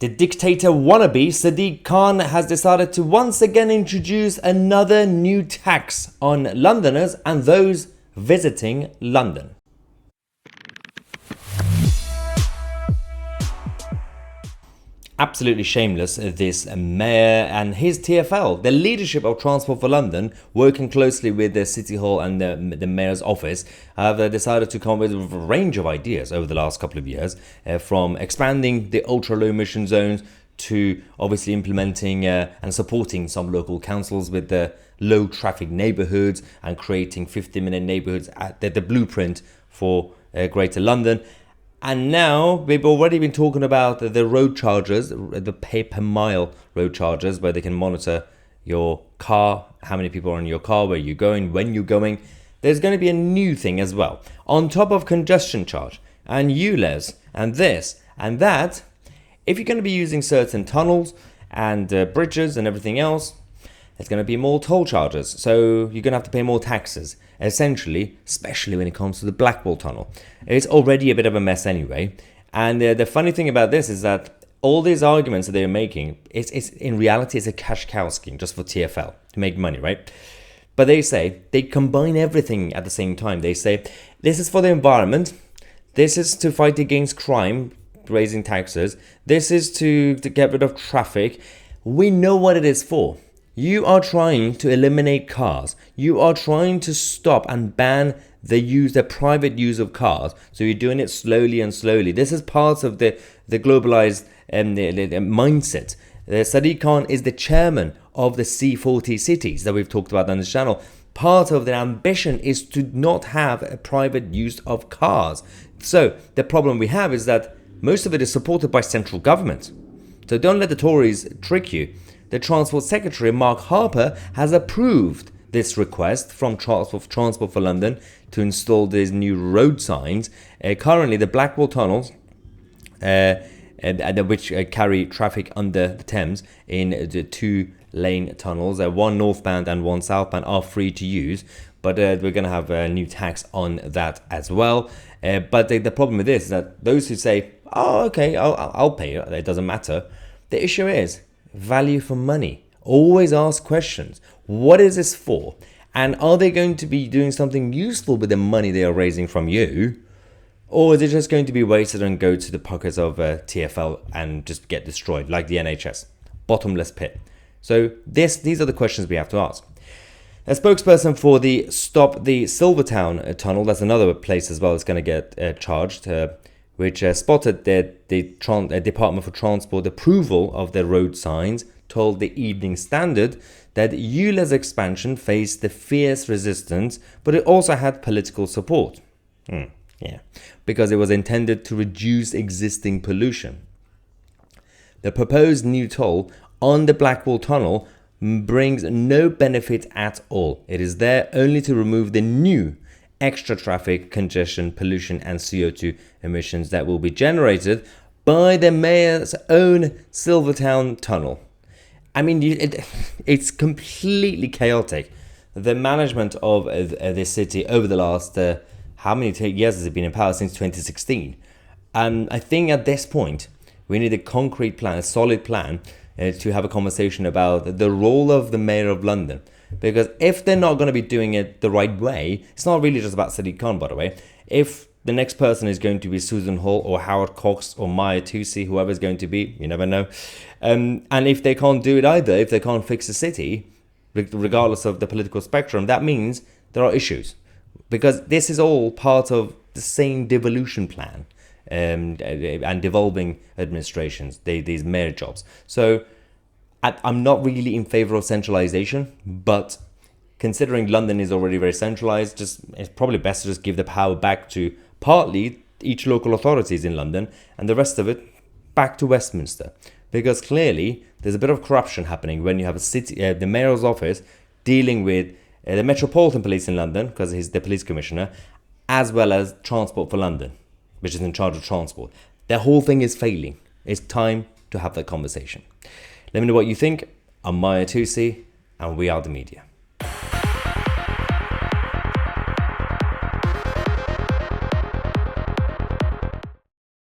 The dictator wannabe Sadiq Khan has decided to once again introduce another new tax on Londoners and those visiting London. Absolutely shameless, this mayor and his TfL, the leadership of Transport for London, working closely with the City Hall and the mayor's office, have decided to come up with a range of ideas over the last couple of years, from expanding the ultra-low emission zones to obviously implementing and supporting some local councils with the low traffic neighbourhoods and creating 50-minute neighbourhoods at the blueprint for Greater London. And now we've already been talking about the road charges, the pay per mile road charges, where they can monitor your car, how many people are in your car, where you're going, when you're going. There's going to be a new thing as well. On top of congestion charge and ULEZ and this and that, if you're going to be using certain tunnels and bridges and everything else, there's going to be more toll charges. So you're going to have to pay more taxes, essentially, especially when it comes to the Blackwall Tunnel. It's already a bit of a mess anyway. And the funny thing about this is that all these arguments that they're making, it's in reality, it's a cash cow scheme just for TfL to make money, right? But they combine everything at the same time. They say, this is for the environment. This is to fight against crime, raising taxes. This is to get rid of traffic. We know what it is for. You are trying to eliminate cars. You are trying to stop and ban the private use of cars. So you're doing it slowly and slowly. This is part of the globalized the mindset. Sadiq Khan is the chairman of the C40 cities that we've talked about on this channel. Part of their ambition is to not have a private use of cars. So the problem we have is that most of it is supported by central government. So don't let the Tories trick you. The Transport Secretary, Mark Harper, has approved this request from Transport for London to install these new road signs. Currently, the Blackwall tunnels, which carry traffic under the Thames in the 2-lane tunnels, one northbound and one southbound, are free to use. But we're going to have a new tax on that as well. But the problem with this is that those who say, oh, okay, I'll pay it, it doesn't matter. The issue is value for money. Always ask questions. What is this for? And are they going to be doing something useful with the money they are raising from you? Or is it just going to be wasted and go to the pockets of TfL and just get destroyed like the NHS? Bottomless pit. So these are the questions we have to ask. A spokesperson for the Stop the Silvertown tunnel, that's another place as well that's going to get charged, which spotted the Department for Transport approval of the road signs, told the Evening Standard that ULEZ expansion faced the fierce resistance, but it also had political support. Because it was intended to reduce existing pollution. The proposed new toll on the Blackwall Tunnel brings no benefit at all. It is there only to remove the new extra traffic, congestion, pollution and CO2 emissions that will be generated by the mayor's own Silvertown tunnel. I mean, it's completely chaotic. The management of this city over the last, how many years has it been in power? Since 2016. And I think at this point, we need a concrete plan, a solid plan to have a conversation about the role of the mayor of London. Because if they're not going to be doing it the right way, it's not really just about Sadiq Khan, by the way. If the next person is going to be Susan Hall or Howard Cox or Maya Tousi, whoever's going to be, you never know. And if they can't do it either, if they can't fix the city, regardless of the political spectrum, that means there are issues. Because this is all part of the same devolution plan and devolving administrations, these mayor jobs. So I'm not really in favor of centralization, but considering London is already very centralized, it's probably best to just give the power back to partly each local authorities in London and the rest of it back to Westminster. Because clearly there's a bit of corruption happening when you have the mayor's office dealing with the Metropolitan Police in London, because he's the police commissioner, as well as Transport for London, which is in charge of transport. The whole thing is failing. It's time to have that conversation. Let me know what you think. I'm Maya Tousi, and we are the media.